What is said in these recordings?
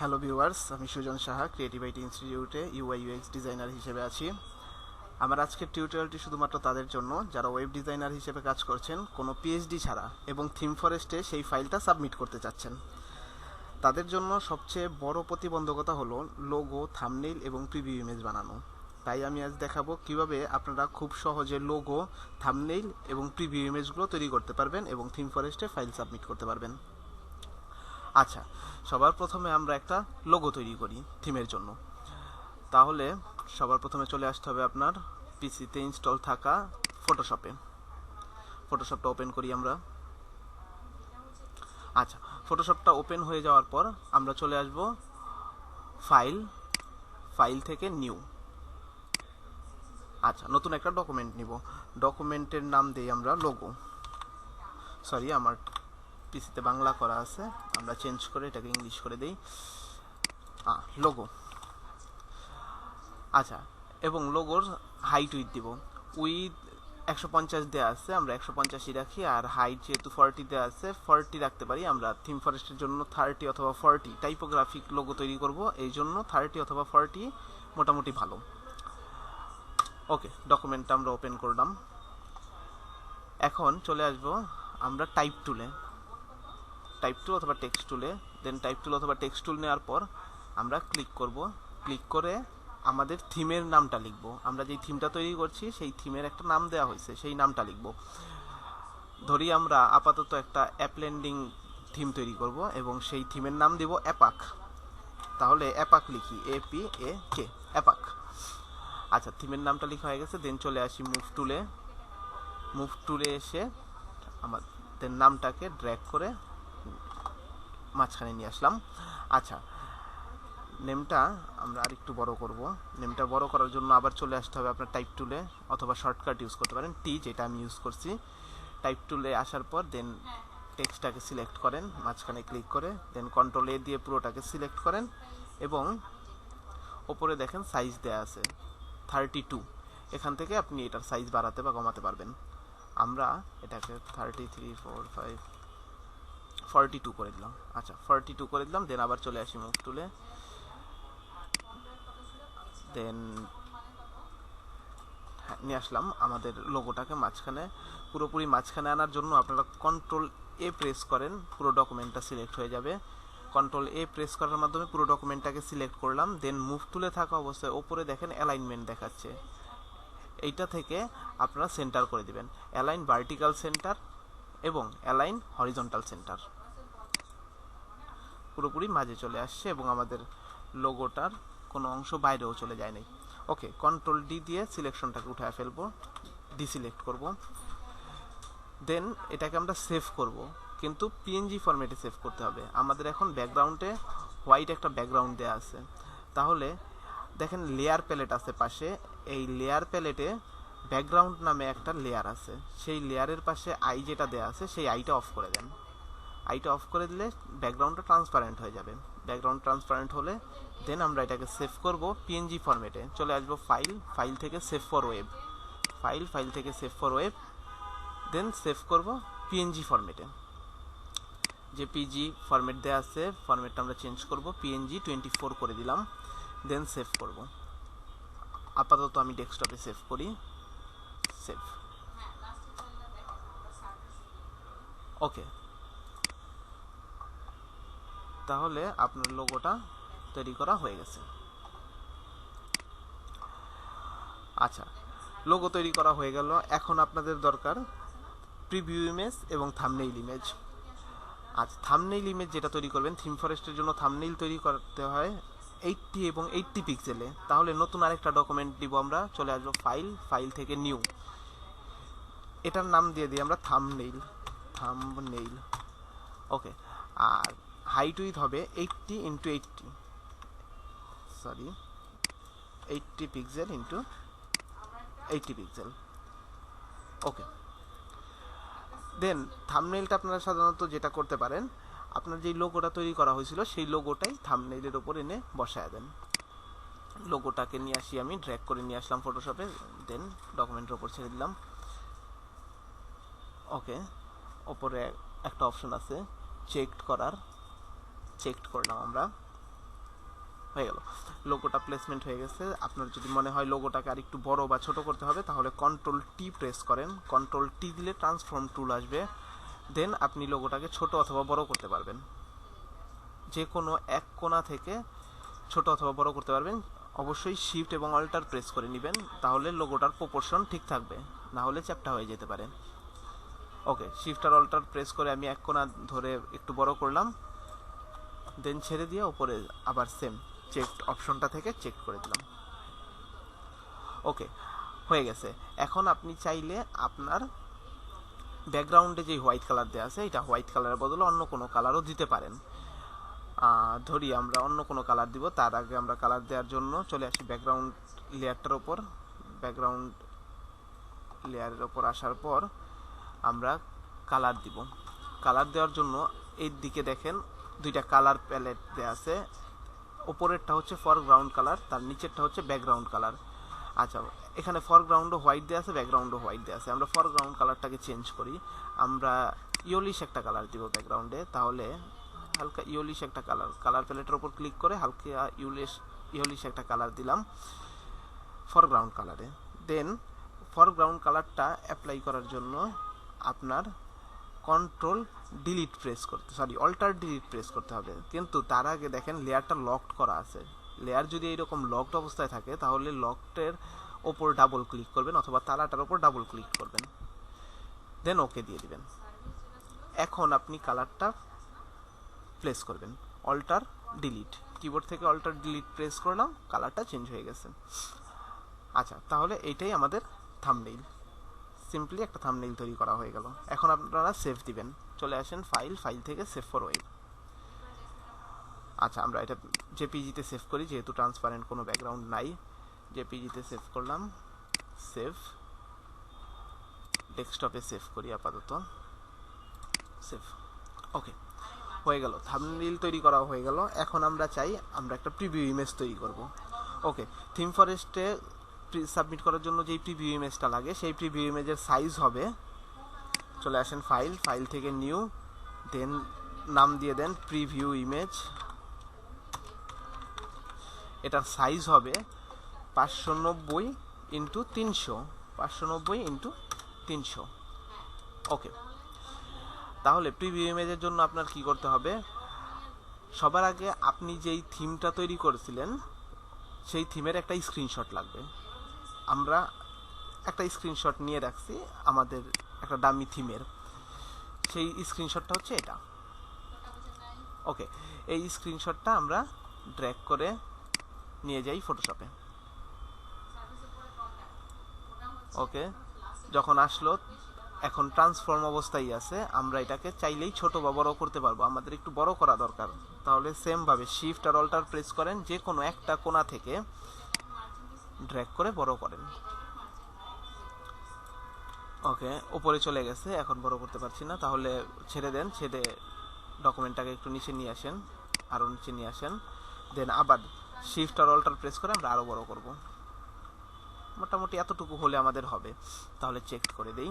Hello viewers, আমি Sujan Saha creative IT ইনস্টিটিউটে UI UX designer হিসেবে আছি। আমার আজকের টিউটোরিয়ালটি শুধুমাত্র তাদের জন্য যারা ওয়েব ডিজাইনার হিসেবে কাজ করছেন কোনো পিএইচডি ছাড়া এবং থিম ফরেস্টে সেই ফাইলটা সাবমিট করতে চাচ্ছেন। তাদের জন্য সবচেয়ে বড় প্রতিবন্ধকতা হলো লোগো, থাম্বনেইল এবং প্রিভিউ ইমেজ বানানো। তাই আমি আজ দেখাবো কিভাবে আপনারা খুব সহজে লোগো, থাম্বনেইল এবং প্রিভিউ ইমেজগুলো তৈরি করতে পারবেন এবং থিম ফরেস্টে ফাইল সাবমিট করতে পারবেন। আচ্ছা, সবার প্রথমে আমরা একটা লোগো তৈরি করি থিমের জন্য। তাহলে সবার প্রথমে চলে আসতে হবে আপনার পিসিতে ইনস্টল থাকা ফটোশপটা ওপেন করি আমরা। আচ্ছা, ফটোশপটা ওপেন হয়ে যাওয়ার পর আমরা চলে আসব ফাইল থেকে নিউ। আচ্ছা, নতুন একটা ডকুমেন্ট নিব। ডকুমেন্টের নাম দেই আমরা লোগো। সরি, আমার পিসিতে বাংলা করা আছে, আমরা চেঞ্জ করে এটাকে ইংলিশ করে দেই, লোগো। আচ্ছা, এবং লোগোর হাইট উইথ দিব। উইথ 150 দেওয়া আছে, আমরা 150ই রাখি। আর হাইট যেহেতু 40 দেওয়া আছে, 40 রাখতে পারি। আমরা থিম ফরেস্টের জন্য 30 অথবা 40 টাইপোগ্রাফিক লোগো তৈরি করব, এই জন্য 30 অথবা 40 মোটামুটি ভালো। ওকে, ডকুমেন্টটা আমরা ওপেন করলাম। এখন চলে আসব আমরা টাইপ টুল অথবা টেক্সট টুলে। দেন টাইপ টুল অথবা টেক্সট টুল নেওয়ার পর আমরা ক্লিক করে আমাদের থিমের নামটা লিখব। আমরা যেই থিমটা তৈরি করছি সেই থিমের একটা নাম দেওয়া হয়েছে, সেই নামটা লিখব। ধরি আমরা আপাতত একটা অ্যাপলেন্ডিং থিম তৈরি করব এবং সেই থিমের নাম দিব অ্যাপাক। তাহলে অ্যাপাক লিখি, APAK, অ্যাপাক। আচ্ছা, থিমের নামটা লেখা হয়ে গেছে। দেন চলে আসি মুভ টুলে এসে আমাদের নামটাকে ড্র্যাগ করে মাঝখানে নিয়ে আসলাম। আচ্ছা, নেমটা আমরা আরেকটু বড় করব। নেমটা বড় করার জন্য আবার চলে আসতে হবে আপনার টাইপ টুলে, অথবা শর্টকাট ইউজ করতে পারেন টি, যেটা আমি ইউজ করছি। টাইপ টুলে আসার পর দেন টেক্সটটাকে সিলেক্ট করেন, মাঝখানে ক্লিক করে দেন কন্ট্রোল A দিয়ে পুরোটাকে সিলেক্ট করেন এবং ওপরে দেখেন সাইজ দেয়া আছে 32। এখান থেকে আপনি এটার সাইজ বাড়াতে বা কমাতে পারবেন। আমরা এটাকে 33, 4, 5, 42 করে দিলাম। আচ্ছা, 42 করে দিলাম। দেন আবার চলে আসি মুভ টুলে। দেন নিয়ে আসলাম আমাদের লোগোটাকে পুরোপুরি মাঝখানে আনার জন্য আপনারা কন্ট্রোল A প্রেস করেন, পুরো ডকুমেন্টটা সিলেক্ট হয়ে যাবে। কন্ট্রোল A প্রেস করার মাধ্যমে পুরো ডকুমেন্টটাকে সিলেক্ট করলাম। দেন মুভ টুলে থাকা অবস্থায় ওপরে দেখেন অ্যালাইনমেন্ট দেখাচ্ছে, এইটা থেকে আপনারা সেন্টার করে দিবেন, অ্যালাইন ভার্টিক্যাল সেন্টার এবং অ্যালাইন হরিজন্টাল সেন্টার। পুরোপুরি মাঝে চলে আসছে এবং আমাদের লোগোটার কোনো অংশ বাইরেও চলে যায় নাই। ওকে, কন্ট্রোল D দিয়ে সিলেকশনটাকে উঠায় ফেলবো, ডিসিলেক্ট করব। দেন এটাকে আমরা সেভ করব, কিন্তু PNG ফরম্যাটে সেভ করতে হবে। আমাদের এখন ব্যাকগ্রাউন্ডে হোয়াইট একটা ব্যাকগ্রাউন্ড দেওয়া আছে। তাহলে দেখেন লেয়ার প্যালেট আছে পাশে, এই লেয়ার প্যালেটে ব্যাকগ্রাউন্ড নামে একটা লেয়ার আছে। সেই লেয়ারের পাশে আই যেটা দেওয়া আছে, সেই আইটা অফ করে দেন। আইটা অফ করে দিলে ব্যাকগ্রাউন্ডটা ট্রান্সপারেন্ট হয়ে যাবে। ব্যাকগ্রাউন্ড ট্রান্সপারেন্ট হলে দেন আমরা এটাকে সেভ করব PNG ফরম্যাটে। চলে আসবো ফাইল থেকে সেভ ফর ওয়েব, ফাইল থেকে save for web. Then save করব PNG ফরম্যাটে। যে PG ফরম্যাট দেওয়া আছে, ফরম্যাটটা আমরা চেঞ্জ করব, PNG 24 করে দিলাম। দেন সেভ করব। আপাতত আমি ডেস্কটপে সেভ করি, সেভ। ওকে, তাহলে আপনার লোগোটা তৈরি করা হয়ে গেছে। আচ্ছা, লোগো তৈরি করা হয়ে গেল। এখন আপনাদের দরকার প্রিভিউ ইমেজ এবং থাম্বনেইল ইমেজ। আচ্ছা, থাম্বনেইল ইমেজ যেটা তৈরি করবেন, থিম ফরেস্টের জন্য থাম্বনেইল তৈরি করতে হয় 80 এবং 80 পিক্সেলে। তাহলে নতুন আরেকটা ডকুমেন্ট দিব আমরা, চলে আসবো ফাইল থেকে নিউ। এটার নাম দিয়ে দিই আমরা thumbnail. Okay, R height with হবে 80 পিক্সেল ইন্টু 80 পিক্সেল। ওকে, দেন থাম্বনেইলটা আপনারা সাধারণত যেটা করতে পারেন, আপনার যেই লোগোটা তৈরি করা হয়েছিল সেই লোগোটাই থাম্বনেইলের ওপর এনে বসায় দেন। লোগোটাকে নিয়ে আসি, আমি ড্র্যাগ করে নিয়ে আসলাম ফটোশপে, দেন ডকুমেন্টের ওপর ছেড়ে দিলাম। ওকে, ওপরে একটা অপশন আছে চেকড করলাম আমরা। হয়ে গেল, লোগোটা প্লেসমেন্ট হয়ে গেছে। আপনার যদি মনে হয় লোগোটাকে আর একটু বড় বা ছোট করতে হবে তাহলে কন্ট্রোল টি প্রেস করেন, কন্ট্রোল টি দিলে ট্রান্সফর্ম টুল আসবে, দেন আপনি লোগোটাকে ছোট অথবা বড় করতে পারবেন, যে কোনো এক কোণা থেকে ছোট অথবা বড় করতে পারবেন। অবশ্যই শিফট এবং অল্টার প্রেস করে নেবেন, তাহলে লোগোটার প্রপোর্শন ঠিক থাকবে, না হলে চ্যাপ্টা হয়ে যেতে পারে। ওকে, শিফট আর অল্টার প্রেস করে আমি এক কোণা ধরে একটু বড় করলাম, দেন ছেড়ে দিয়ে উপরে আবার সেম চেক অপশনটা থেকে চেক করে দিলাম। ওকে, হয়ে গেছে। এখন আপনি চাইলে আপনার ব্যাকগ্রাউন্ডে যে হোয়াইট কালার দেওয়া আছে এটা হোয়াইট কালারের বদলে অন্য কোনো কালারও দিতে পারেন। ধরি আমরা অন্য কোনো কালার দিব, তার আগে আমরা কালার দেওয়ার জন্য চলে আসি ব্যাকগ্রাউন্ড লেয়ারটার ওপর। ব্যাকগ্রাউন্ড লেয়ারের ওপর আসার পর আমরা কালার দিব। কালার দেওয়ার জন্য এই দিকে দেখেন দুইটা কালার প্যালেট দেওয়া আছে, ওপরেরটা হচ্ছে ফরগ্রাউন্ড কালার, তার নিচেরটা হচ্ছে ব্যাকগ্রাউন্ড কালার। আচ্ছা, এখানে ফরগ্রাউন্ডও হোয়াইট দেওয়া আছে, ব্যাকগ্রাউন্ডও হোয়াইট দেওয়া আছে। আমরা ফরগ্রাউন্ড কালারটাকে চেঞ্জ করি, আমরা ইয়েলোইশ একটা কালার দিব ব্যাকগ্রাউন্ডে, তাহলে হালকা ইয়েলোইশ একটা কালার, কালার প্যালেটের ওপর ক্লিক করে হালকা ইয়েলোইশ একটা কালার দিলাম ফরগ্রাউন্ড কালারে। দেন ফরগ্রাউন্ড কালারটা অ্যাপ্লাই করার জন্য আপনার কন্ট্রোল ডিলিট প্রেস করতে, অল্টার ডিলিট প্রেস করতে হবে। কিন্তু তার আগে দেখেন লেয়ারটা লকড করা আছে, লেয়ার যদি এইরকম লকড অবস্থায় থাকে তাহলে লকডের ওপর ডাবল ক্লিক করবেন অথবা তালাটার ওপর ডাবল ক্লিক করবেন, দেন ওকে দিয়ে দিবেন। এখন আপনি কালারটা প্লেস করবেন, অল্টার ডিলিট, কিবোর্ড থেকে অল্টার ডিলিট প্রেস করলাম, কালারটা চেঞ্জ হয়ে গেছে। আচ্ছা, তাহলে এইটাই আমাদের থাম্বনেইল, সিম্পলি একটা থাম্বনেইল তৈরি করা হয়ে গেল। এখন আপনারা সেভ দিবেন, চলে আসেন ফাইল থেকে সেভ ফর ওয়েব। আচ্ছা, আমরা এটা জেপিজিতে সেভ করি, যেহেতু ট্রান্সপারেন্ট কোনো ব্যাকগ্রাউন্ড নাই। জেপিজিতে সেভ করলাম, সেভ, ডেস্কটপে সেভ করি আপাতত, সেভ। ওকে, হয়ে গেল, থাম্বনেইল তৈরি করা হয়ে গেল। এখন আমরা চাই আমরা একটা প্রিভিউ ইমেজ তৈরি করব। ওকে, থিম ফরেস্টে সাবমিট করার জন্য যেই প্রিভিউ ইমেজটা লাগে সেই প্রিভিউ ইমেজের সাইজ হবে, চলে আসেন ফাইল থেকে নিউ, দেন নাম দিয়ে দেন প্রিভিউ ইমেজ। এটার সাইজ হবে 590x300, 590x300। ওকে, তাহলে প্রিভিউ ইমেজের জন্য আপনার কি করতে হবে, সবার আগে আপনি যেই থিমটা তৈরি করেছিলেন সেই থিমের একটা স্ক্রিনশট লাগবে। আমরা একটা স্ক্রিনশট নিয়ে রাখছি আমাদের একটা ডামি থিমের, সেই স্ক্রিনশটটা হচ্ছে এটা। ওকে, এই স্ক্রিনশটটা আমরা ড্র্যাগ করে নিয়ে যাই ফটোশপে। ওকে, যখন আসলো এখন ট্রান্সফর্ম অবস্থায় আছে, আমরা এটাকে চাইলেই ছোট বা বড় করতে পারবো, আমাদের একটু বড় করা দরকার। তাহলে সেম ভাবে শিফট আর অল্টার প্রেস করেন, যে কোনো একটা কোণা থেকে ড্র্যাগ করে বড় করেন। ওকে, উপরে চলে গেছে, এখন বড় করতে পারছি না, তাহলে ছেড়ে দেন, ছেড়ে ডকুমেন্টটাকে একটু নিচে নিয়ে আসেন, আরও নিচে নিয়ে আসেন, দেন আবার শিফট আর অল্টার প্রেস করে আমরা আরও বড় করব। মোটামুটি এতটুকু হলে আমাদের হবে, তাহলে চেক করে দেই,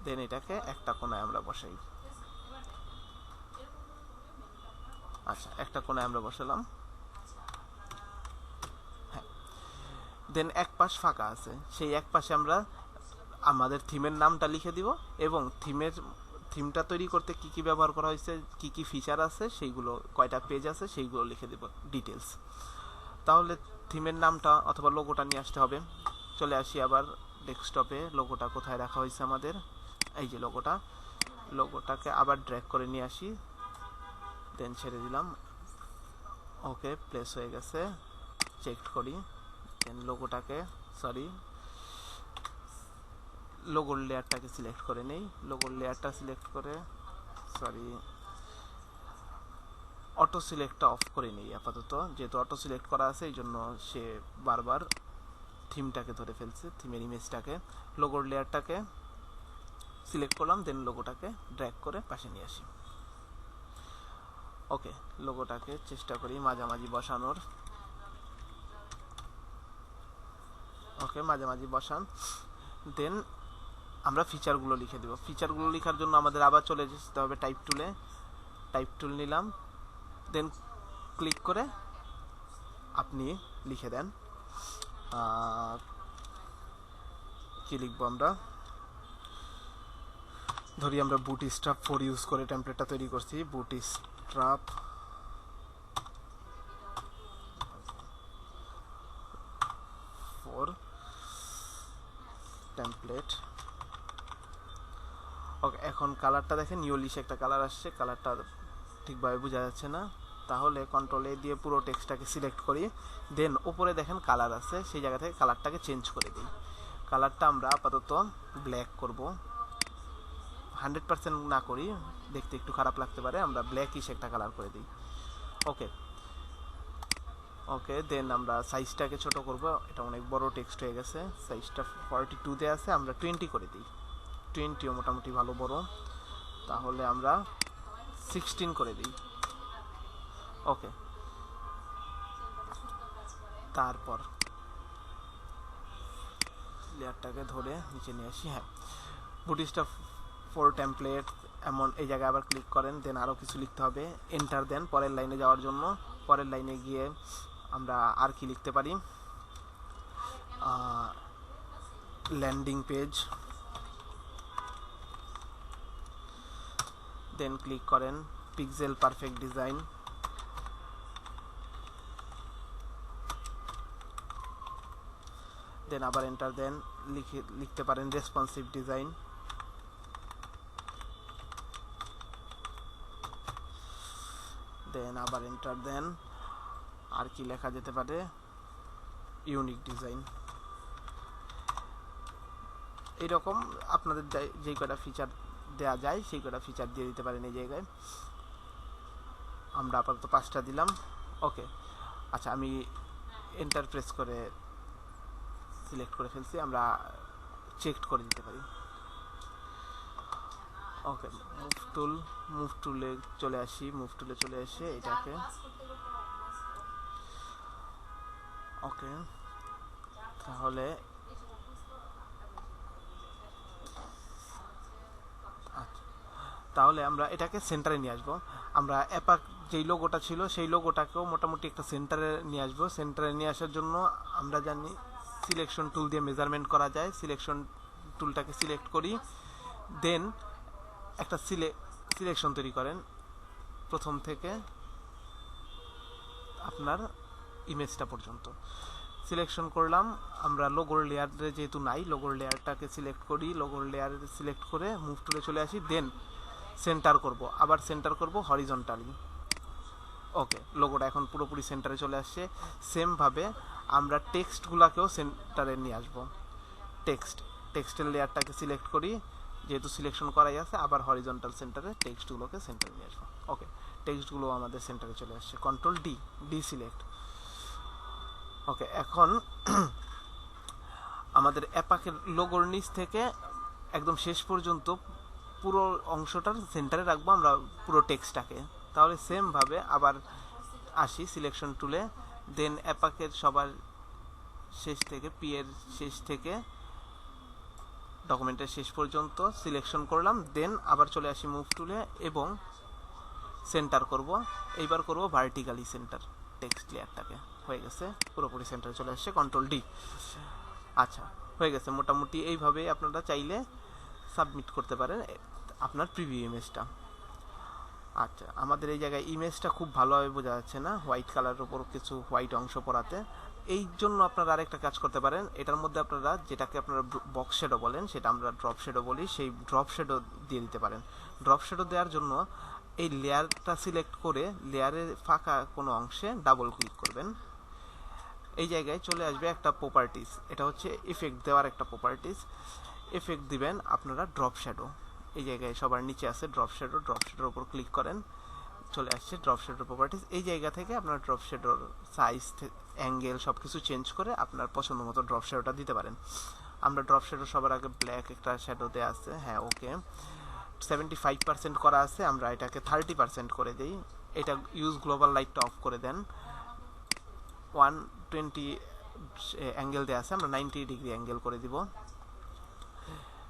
দেন এটাকে একটা কোণায় আমরা বসাই। আচ্ছা, একটা কোণায় আমরা বসালাম, হ্যাঁ। দেন এক পাশ ফাঁকা আছে, সেই এক পাশে আমরা আমাদের থিমের নামটা লিখে দিব এবং থিমটা তৈরি করতে কি কি ব্যবহার করা হয়েছে, কি কি ফিচার আছে সেইগুলো, কয়টা পেজ আছে সেইগুলো লিখে দেব ডিটেলস। তাহলে থিমের নামটা অথবা লোগোটা নিয়ে আসতে হবে। চলে আসি আবার ডেস্কটপে, লোগোটা কোথায় রাখা হয়েছে আমাদের, এই যে লোগোটাকে আবার ড্র্যাগ করে নিয়ে আসি, দেন ছেড়ে দিলাম। ওকে, প্লেস হয়ে গেছে, চেক করি, দেন লোগোর লেয়ারটাকে সিলেক্ট করে নেই, লোগোর লেয়ারটা সিলেক্ট করে অটো সিলেক্টটা অফ করে নেই আপাতত, যেহেতু অটো সিলেক্ট করা আছে এই জন্য সে বারবার থিমটাকে ধরে ফেলছে, থিমের ইমেজটাকে। লোগোর লেয়ারটাকে সিলেক্ট করলাম, দেন লোগোটাকে ড্র্যাগ করে পাশে নিয়ে আসি। ওকে, লোগোটাকে চেষ্টা করি মাঝামাঝি বসানোর। ওকে, মাঝামাঝি বসান, দেন আমরা ফিচারগুলো লিখে দেব। ফিচারগুলো লেখার জন্য আমাদের আবার চলে যেতে হবে টাইপ টুলে, টাইপ টুল নিলাম, দেন ক্লিক করে আপনি লিখে দেন কি লিখবো আমরা, ধরি আমরা বুটস্ট্র্যাপ 4 ইউজ করে টেমপ্লেটটা তৈরি করছি, বুটস্ট্র্যাপ 4 টেমপ্লেট। ওকে, এখন কালারটা দেখেন ইয়েলোইশ একটা কালার আসছে, কালারটা ঠিকভাবে বোঝা যাচ্ছে না, তাহলে কন্ট্রোল এ দিয়ে পুরো টেক্সটটাকে সিলেক্ট করি, দেন উপরে দেখেন কালার আছে, সেই জায়গা থেকে কালারটাকে চেঞ্জ করে দিই। কালারটা আমরা আপাতত ব্ল্যাক করব, 100% না করি, দেখতে একটু খারাপ লাগতে পারে, আমরা ব্ল্যাকিশ একটা কালার করে দিই। ওকে ওকে, দেন আমরা সাইজটাকে ছোট করব, এটা অনেক বড় টেক্সট হয়ে গেছে, সাইজটা 42 তে আছে, আমরা 20 করে দিই, 20ও মোটামুটি ভালো বড়, তাহলে আমরা 16 করে দিই। ওকে, তারপর লেয়ারটাকে ধরে নিচে নিয়ে আসি। হ্যাঁ, বুটস্ট্র্যাপ 4 টেমপ্লেট এমন, এই জায়গায় আবার ক্লিক করেন, দেন আরও কিছু লিখতে হবে, এন্টার দেন পরের লাইনে যাওয়ার জন্য। পরের লাইনে গিয়ে আমরা আর কি লিখতে পারি, ল্যান্ডিং পেজ, দেন ক্লিক করেন পিক্সেল পারফেক্ট ডিজাইন, দেন আবার এন্টার দেন, লিখতে পারেন রেসপন্সিভ ডিজাইন, দেন আবার এন্টার দেন, আর কি লেখা যেতে পারে, ইউনিক ডিজাইন। এইরকম আপনাদের যেই কটা ফিচার দেওয়া যায় সেই কটা ফিচার দিয়ে দিতে পারেন এই জায়গায়। আমরা আপাতত 5টা দিলাম। ওকে, আচ্ছা আমি এন্টার প্রেস করে সিলেক্ট করে ফেলছি, আমরা চেক করে দিতে পারি। ওকে, মুভ টুলে চলে আসি, মুভ টুলে চলে এসে এটাকে, ওকে তাহলে তাহলে আমরা এটাকে সেন্টারে নিয়ে আসবো। আমরা অ্যাপাক যেই লোগোটা ছিল সেই লোগোটাকেও মোটামুটি একটা সেন্টারে নিয়ে আসবো। সেন্টারে নিয়ে আসার জন্য আমরা জানি সিলেকশন টুল দিয়ে মেজারমেন্ট করা যায়, সিলেকশন টুলটাকে সিলেক্ট করি, দেন একটা সিলেকশন তৈরি করেন প্রথম থেকে আপনার ইমেজটা পর্যন্ত। সিলেকশন করলাম, আমরা লোগোর লেয়ারে যেহেতু নাই, লোগোর লেয়ারটাকে সিলেক্ট করি, লোগোর লেয়ার সিলেক্ট করে মুভ টুলে চলে আসি, দেন সেন্টার করব, আবার সেন্টার করব হরিজন্টালি। ওকে, লোগোটা এখন পুরোপুরি সেন্টারে চলে আসছে। সেমভাবে আমরা টেক্সটগুলোকেও সেন্টারে নিয়ে আসবো। টেক্সটের লেয়ারটাকে সিলেক্ট করি, যেহেতু সিলেকশন করাই আছে, আবার হরিজন্টাল সেন্টারে টেক্সটগুলোকে সেন্টারে নিয়ে আসবো। ওকে, টেক্সটগুলো আমাদের সেন্টারে চলে আসছে, কন্ট্রোল ডি সিলেক্ট। ওকে, এখন আমাদের অ্যাপাকের লোগোর নিচ থেকে একদম শেষ পর্যন্ত পুরো অংশটার সেন্টারে রাখবো আমরা পুরো টেক্সটটাকে। তাহলে সেমভাবে আবার আসি সিলেকশন টুলে, দেন অ্যাপাকের সবার শেষ থেকে, পি এর শেষ থেকে ডকুমেন্টের শেষ পর্যন্ত সিলেকশন করলাম, দেন আবার চলে আসি মুভ টুলে এবং সেন্টার করব। এইবার করব ভার্টিক্যালি সেন্টার টেক্সট লেয়ারটাকে। হয়ে গেছে, পুরোপুরি সেন্টারে চলে আসছে, কন্ট্রোল ডি। আচ্ছা, হয়ে গেছে মোটামুটি। এইভাবে আপনারা চাইলে সাবমিট করতে পারেন আপনার প্রিভিউ ইমেজটা। আচ্ছা, আমাদের এই জায়গায় ইমেজটা খুব ভালোভাবে বোঝা যাচ্ছে না, হোয়াইট কালারের উপর কিছু হোয়াইট অংশ পড়াতে। এই জন্য আপনারা আরেকটা কাজ করতে পারেন, এটার মধ্যে আপনারা যেটাকে আপনারা বক্স শেডো বলেন, সেটা আমরা ড্রপ শেডো বলি, সেই ড্রপ শেডো দিয়ে দিতে পারেন। ড্রপ শেডো দেওয়ার জন্য এই লেয়ারটা সিলেক্ট করে লেয়ারের ফাঁকা কোনো অংশে ডাবল ক্লিক করবেন। এই জায়গায় চলে আসবে একটা প্রপার্টিস, এটা হচ্ছে ইফেক্ট দেওয়ার একটা প্রপার্টিস। এফেক্ট দিবেন আপনারা ড্রপ শ্যাডো, এই জায়গায় সবার নিচে আছে ড্রপ শ্যাডো, ড্রপ শ্যাডোর উপর ক্লিক করেন, চলে আসছে ড্রপ শ্যাডোর প্রপার্টিস। এই জায়গা থেকে আপনার ড্রপ শ্যাডোর সাইজ, অ্যাঙ্গেল সব কিছু চেঞ্জ করে আপনার পছন্দ মতো ড্রপ শ্যাডোটা দিতে পারেন। আমরা ড্রপ শ্যাডো সবার আগে ব্ল্যাক একটা শ্যাডো দেওয়া আছে, হ্যাঁ ওকে, 75% করা আছে, আমরা এটাকে 30% করে দিই। এটা ইউজ গ্লোবাল লাইটটা অফ করে দেন। 120 অ্যাঙ্গেল দেওয়া আছে, আমরা 90 ডিগ্রি অ্যাঙ্গেল করে দিব।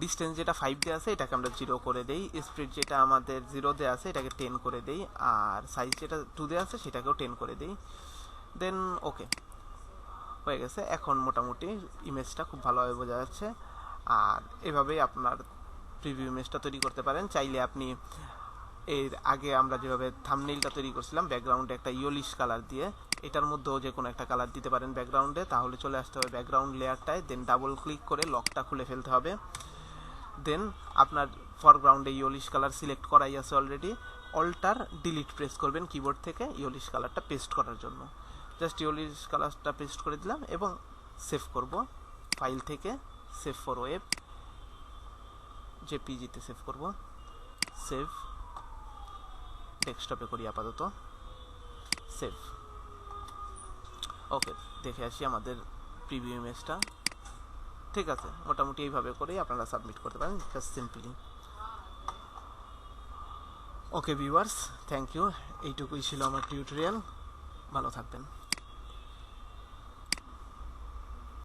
ডিস্টেন্স যেটা 5 দেওয়া আছে এটাকে আমরা 0 করে দেই, স্পিড যেটা আমাদের 0 দেওয়া আছে এটাকে 10 করে দেই, আর সাইজ যেটা 2 দেওয়া আছে সেটাকেও 10 করে দেই। দেন ওকে হয়ে গেছে। এখন মোটামুটি ইমেজটা খুব ভালোভাবে বোঝা যাচ্ছে। আর এভাবেই আপনার প্রিভিউ ইমেজটা তৈরি করতে পারেন। চাইলে আপনি এর আগে আমরা যেভাবে থাম্বনেইলটা তৈরি করছিলাম ব্যাকগ্রাউন্ডে একটা ইয়েলিশ কালার দিয়ে, এটার মধ্যেও যে কোনো একটা কালার দিতে পারেন ব্যাকগ্রাউন্ডে, তাহলে চলে আসতে হবে ব্যাকগ্রাউন্ড লেয়ারটায়, দেন ডাবল ক্লিক করে লকটা খুলে ফেলতে হবে। দেন আপনার ফরগ্রাউন্ডে ইয়েলিশ কালার সিলেক্ট করাই আছে অলরেডি, অল্টার ডিলিট প্রেস করবেন কিবোর্ড থেকে ইয়েলিশ কালারটা পেস্ট করার জন্য। জাস্ট ইয়েলিশ কালারটা পেস্ট করে দিলাম এবং সেভ করব ফাইল থেকে, সেভ ফর ওয়েব জেপিজিতে সেভ করব, সেভ ডেস্কটপে করি আপাতত, সেভ। ওকে দেখে আসি আমাদের প্রিভিউ ইমেজটা। ঠিক আছে, মোটামুটি এইভাবে করেই আপনারা সাবমিট করতে পারেন just simply. Okay viewers, thank you, এইটুকুই ছিল আমার টিউটোরিয়াল। ভালো থাকবেন।